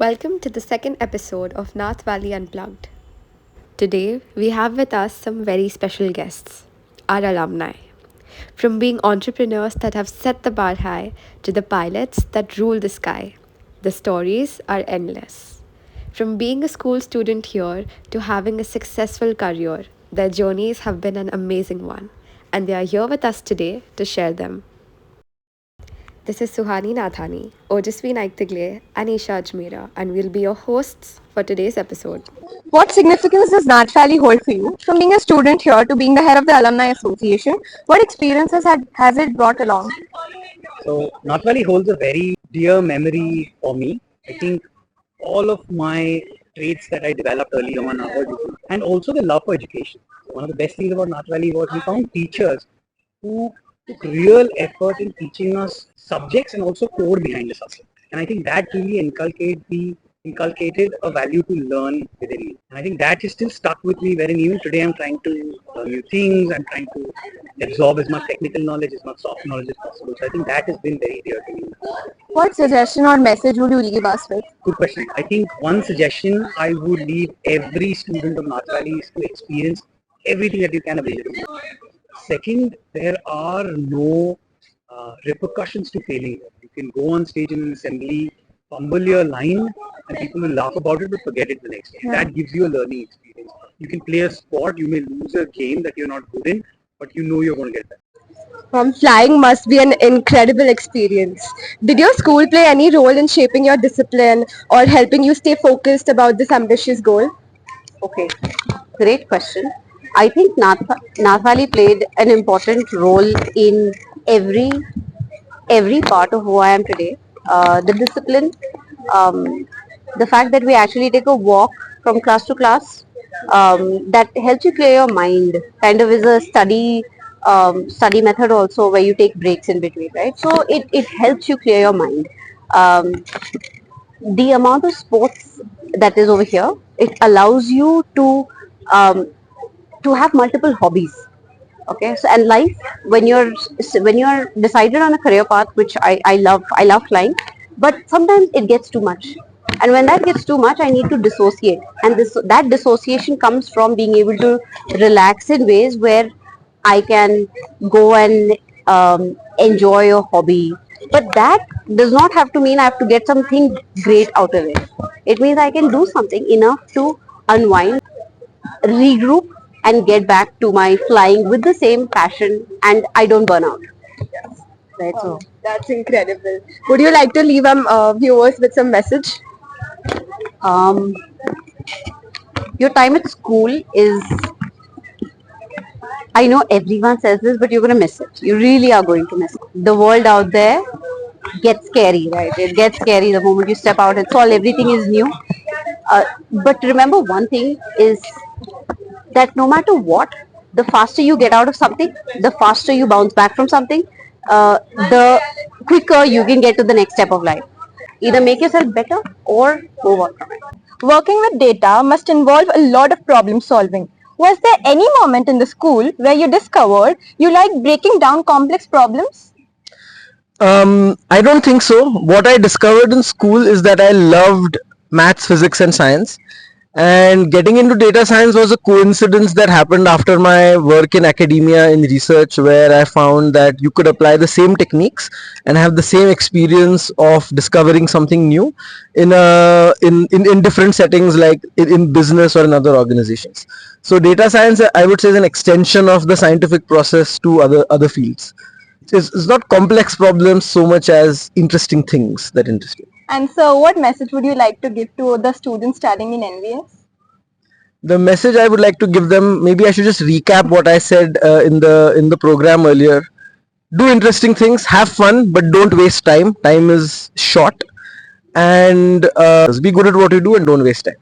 Welcome to the second episode of North Valley Unplugged. Today, we have with us some very special guests, our alumni. From being entrepreneurs that have set the bar high to the pilots that rule the sky, the stories are endless. From being a school student here to having a successful career, their journeys have been an amazing one, and they are here with us today to share them. This is Suhani Nathani, Ojasvi Naiktigle, and Isha Ajmera, and we'll be your hosts for today's episode. What significance does Nat Valley hold for you? From being a student here to being the head of the Alumni Association, what experiences has it brought along? So North Valley holds a very dear memory for me. I think all of my traits that I developed early on are due, and also the love for education. One of the best things about North Valley was we found teachers who took real effort in teaching us subjects and also code behind the subject. And I think that really inculcated a value to learn within me. And I think that is still stuck with me, wherein even today I'm trying to learn new things, I'm trying to absorb as much technical knowledge, as much soft knowledge as possible. So I think that has been very dear to me. What suggestion or message would you leave us with? Good question. I think one suggestion I would leave every student of North Valley is to experience everything that you can available. Second, there are no repercussions to failing. You can go on stage in an assembly, fumble your line, and people will laugh about it but forget it the next day. Yeah. That gives you a learning experience. You can play a sport, you may lose a game that you're not good in, but you know you're going to get better. Flying must be an incredible experience. Did your school play any role in shaping your discipline or helping you stay focused about this ambitious goal? Okay, great question. I think Nath Valley played an important role in every part of who I am today. The discipline, um, the fact that we actually take a walk from class to class, that helps you clear your mind. Kind of is a study method also where you take breaks in between, right? So it helps you clear your mind. Um, the amount of sports that is over here, it allows you um, to have multiple hobbies. Okay, so and life, when you're decided on a career path, which I love flying, but sometimes it gets too much, and when that gets too much I need to dissociate, and that dissociation comes from being able to relax in ways where I can go and enjoy a hobby, but that does not have to mean I have to get something great out of it. It means I can do something enough to unwind, regroup, and get back to my flying with the same passion, and I don't burn out. Right. So That's incredible. Would you like to leave our viewers with some message? um, your time at school is, I know everyone says this, but you're going to miss it. You really are going to miss it. The world out there gets scary, right? It gets scary the moment you step out. It's all, everything is new. But remember one thing is that no matter what, the faster you get out of something, the faster you bounce back from something, the quicker you can get to the next step of life. Either make yourself better or move on from it. Working with data must involve a lot of problem solving. Was there any moment in the school where you discovered you like breaking down complex problems? I don't think so. What I discovered in school is that I loved maths, physics, and science. And getting into data science was a coincidence that happened after my work in academia in research, where I found that you could apply the same techniques and have the same experience of discovering something new in different settings, like in business or in other organizations. So data science, I would say, is an extension of the scientific process to other fields. It's not complex problems so much as interesting things that interest you. And so, what message would you like to give to the students studying in NVS? The message I would like to give them, maybe I should just recap what I said in the program earlier. Do interesting things, have fun, but don't waste time. Time is short, and be good at what you do and don't waste time.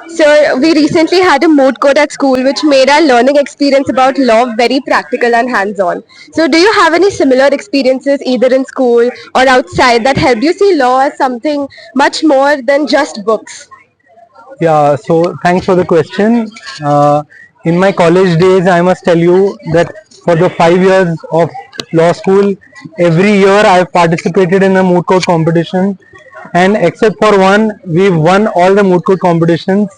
So, we recently had a moot court at school which made our learning experience about law very practical and hands-on. So, do you have any similar experiences either in school or outside that helped you see law as something much more than just books? Yeah, so thanks for the question. In my college days, I must tell you that for the 5 years of law school, every year I've participated in a moot court competition, and except for one, we won all the moot court competitions.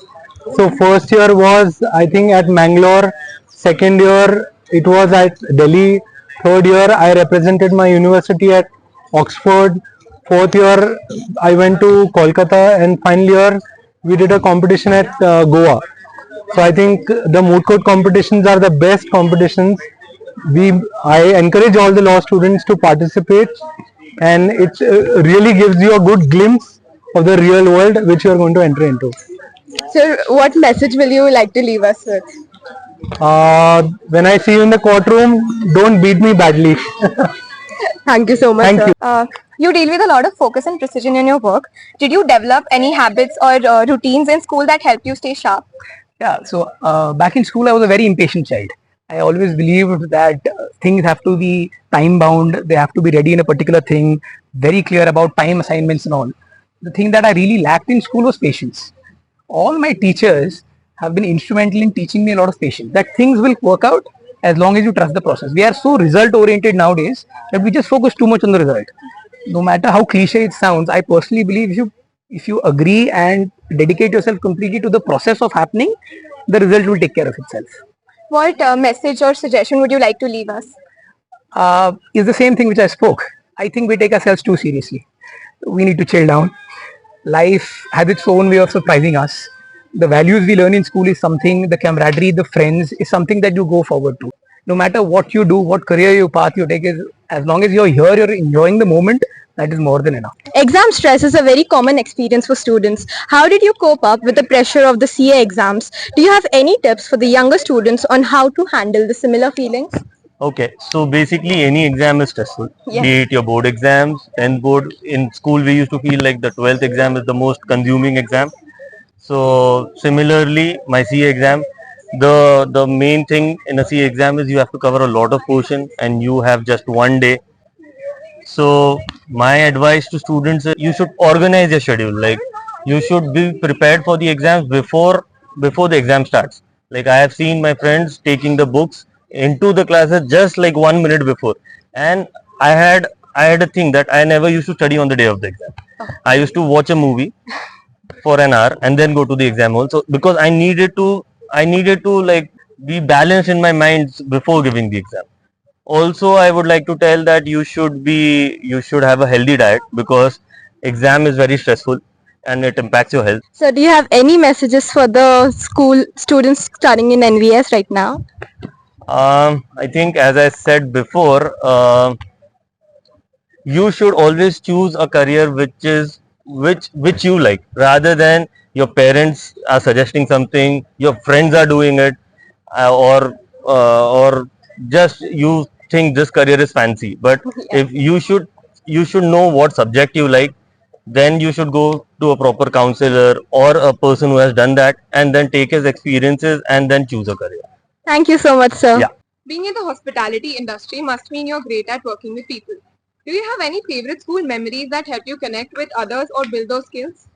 So first year was I think at Mangalore, second year it was at Delhi, third year I represented my university at Oxford, fourth year I went to Kolkata, and final year we did a competition at Goa. So I think the moot court competitions are the best competitions. I encourage all the law students to participate, and it really gives you a good glimpse of the real world which you are going to enter into. Sir, what message will you like to leave us with? When I see you in the courtroom, don't beat me badly. Thank you so much, Thank sir. you. You deal with a lot of focus and precision in your work. Did you develop any habits or routines in school that helped you stay sharp? Yeah, so back in school, I was a very impatient child. I always believed that things have to be time bound, they have to be ready in a particular thing, very clear about time assignments and all. The thing that I really lacked in school was patience. All my teachers have been instrumental in teaching me a lot of patience, that things will work out as long as you trust the process. We are so result oriented nowadays that we just focus too much on the result. No matter how cliche it sounds, I personally believe if you agree and dedicate yourself completely to the process of happening, the result will take care of itself. What message or suggestion would you like to leave us? Is the same thing which I spoke. I think we take ourselves too seriously. We need to chill down. Life has its own way of surprising us. The values we learn in school is something, the camaraderie, the friends is something that you go forward to. No matter what you do, what career you path you take, is as long as you're here, you're enjoying the moment, that is more than enough. Exam stress is a very common experience for students. How did you cope up with the pressure of the CA exams? Do you have any tips for the younger students on how to handle the similar feelings? Okay, so basically any exam is stressful. Yes. Be it your board exams, 10th board. In school, we used to feel like the 12th exam is the most consuming exam. So similarly, my CA exam, the main thing in a CA exam is you have to cover a lot of portion and you have just one day. So my advice to students is you should organize your schedule. Like you should be prepared for the exams before the exam starts. Like I have seen my friends taking the books into the classes just like 1 minute before, and I had a thing that I never used to study on the day of the exam. I used to watch a movie for an hour and then go to the exam hall. So because I needed to like be balanced in my mind before giving the exam. Also, I would like to tell that you should have a healthy diet because exam is very stressful and it impacts your health. So do you have any messages for the school students studying in NVS right now? I think as I said before, you should always choose a career which you like rather than your parents are suggesting something, your friends are doing it, or just you think this career is fancy. But if you should know what subject you like, then you should go to a proper counselor or a person who has done that and then take his experiences and then choose a career. Thank you so much, sir. Yeah. Being in the hospitality industry must mean you're great at working with people. Do you have any favorite school memories that help you connect with others or build those skills?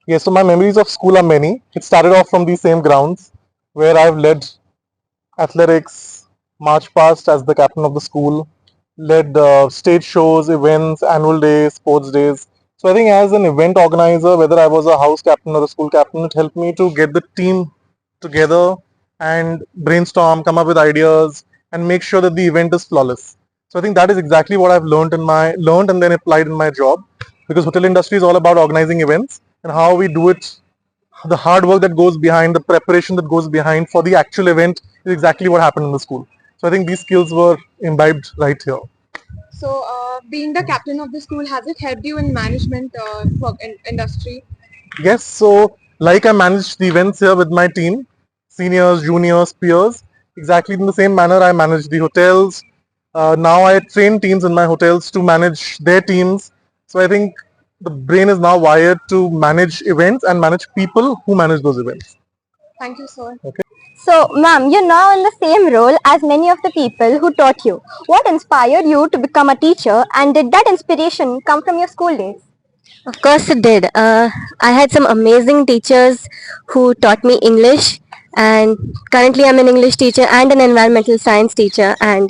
Yes, so my memories of school are many. It started off from these same grounds where I've led athletics, march past as the captain of the school, led stage shows, events, annual days, sports days. So I think as an event organizer, whether I was a house captain or a school captain, it helped me to get the team together and brainstorm, come up with ideas, and make sure that the event is flawless. So I think that is exactly what I've learned and then applied in my job, because hotel industry is all about organizing events and how we do it. The hard work that goes behind, the preparation that goes behind for the actual event is exactly what happened in the school. So I think these skills were imbibed right here. So, being the captain of the school, has it helped you in management industry? Yes, so like I managed the events here with my team, seniors, juniors, peers, exactly in the same manner I manage the hotels. Now I train teams in my hotels to manage their teams. So I think the brain is now wired to manage events and manage people who manage those events. Thank you, sir. Okay. So, ma'am, you're now in the same role as many of the people who taught you. What inspired you to become a teacher, and did that inspiration come from your school days? Of course it did. I had some amazing teachers who taught me English, and currently I'm an English teacher and an environmental science teacher. And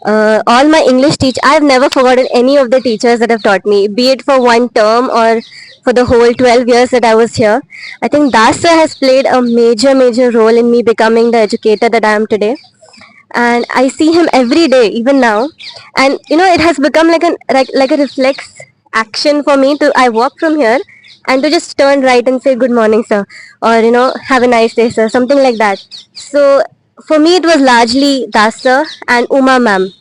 all my English teach I've never forgotten any of the teachers that have taught me, be it for one term or for the whole 12 years that I was here. I think Dasa has played a major role in me becoming the educator that I am today, and I see him every day, even now. And it has become like a reflex action for me to I walk from here and to just turn right and say good morning, sir, or have a nice day, sir, something like that. So for me, it was largely Das sir and Uma ma'am.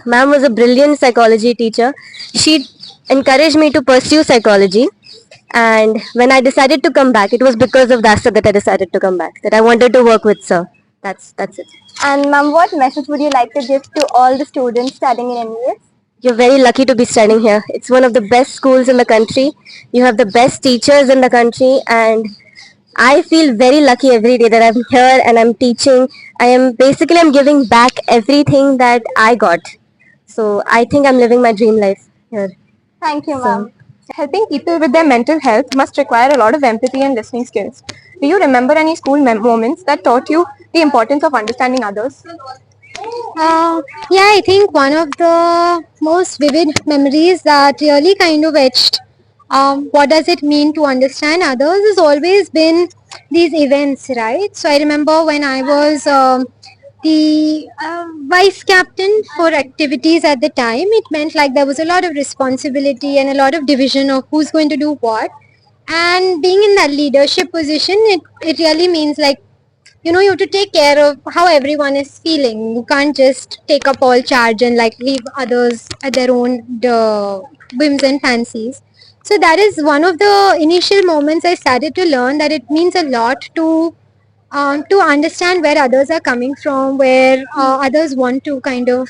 Ma'am was a brilliant psychology teacher. She encouraged me to pursue psychology. And when I decided to come back, it was because of Dasta that I decided to come back. That I wanted to work with sir. That's it. And ma'am, what message would you like to give to all the students studying in MES? You're very lucky to be studying here. It's one of the best schools in the country. You have the best teachers in the country, and I feel very lucky every day that I'm here and I'm teaching. I'm giving back everything that I got. So I think I'm living my dream life here. Thank you, ma'am. Helping people with their mental health must require a lot of empathy and listening skills. Do you remember any school moments that taught you the importance of understanding others? Yeah, I think one of the most vivid memories that really kind of etched what does it mean to understand others has always been these events, right? So I remember when I was the vice captain for activities at the time, it meant like there was a lot of responsibility and a lot of division of who's going to do what. And being in that leadership position, it really means like you have to take care of how everyone is feeling. You can't just take up all charge and like leave others at their own whims and fancies. So that is one of the initial moments I started to learn that it means a lot to understand where others are coming from, where others want to kind of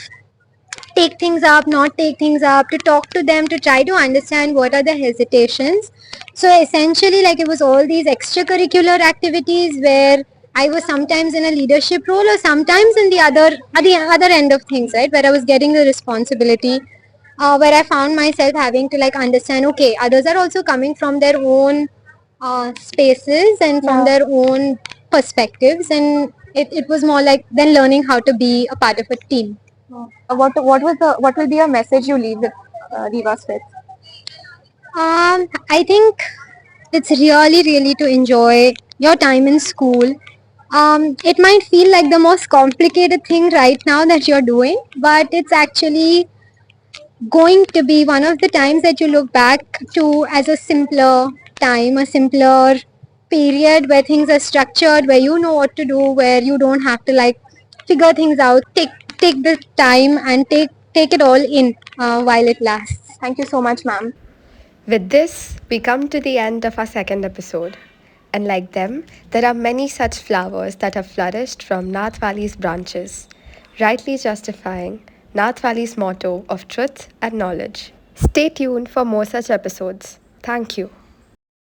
take things up, not take things up, to talk to them, to try to understand what are the hesitations. So essentially, like it was all these extracurricular activities where I was sometimes in a leadership role or sometimes in the other end of things, right, where I was getting the responsibility. Where I found myself having to like understand, okay, others are also coming from their own spaces and from their own perspectives, and it was more like then learning how to be a part of a team. What will be a message you leave us with? I think it's really to enjoy your time in school. It might feel like the most complicated thing right now that you're doing, but it's actually going to be one of the times that you look back to as a simpler time, a simpler period where things are structured, where you know what to do, where you don't have to like figure things out. Take the time and take it all in while it lasts. Thank you so much, ma'am. With this, we come to the end of our second episode. And like them, there are many such flowers that have flourished from Nath Valley's branches, rightly justifying Nath Valley's motto of truth and knowledge. Stay tuned for more such episodes. Thank you.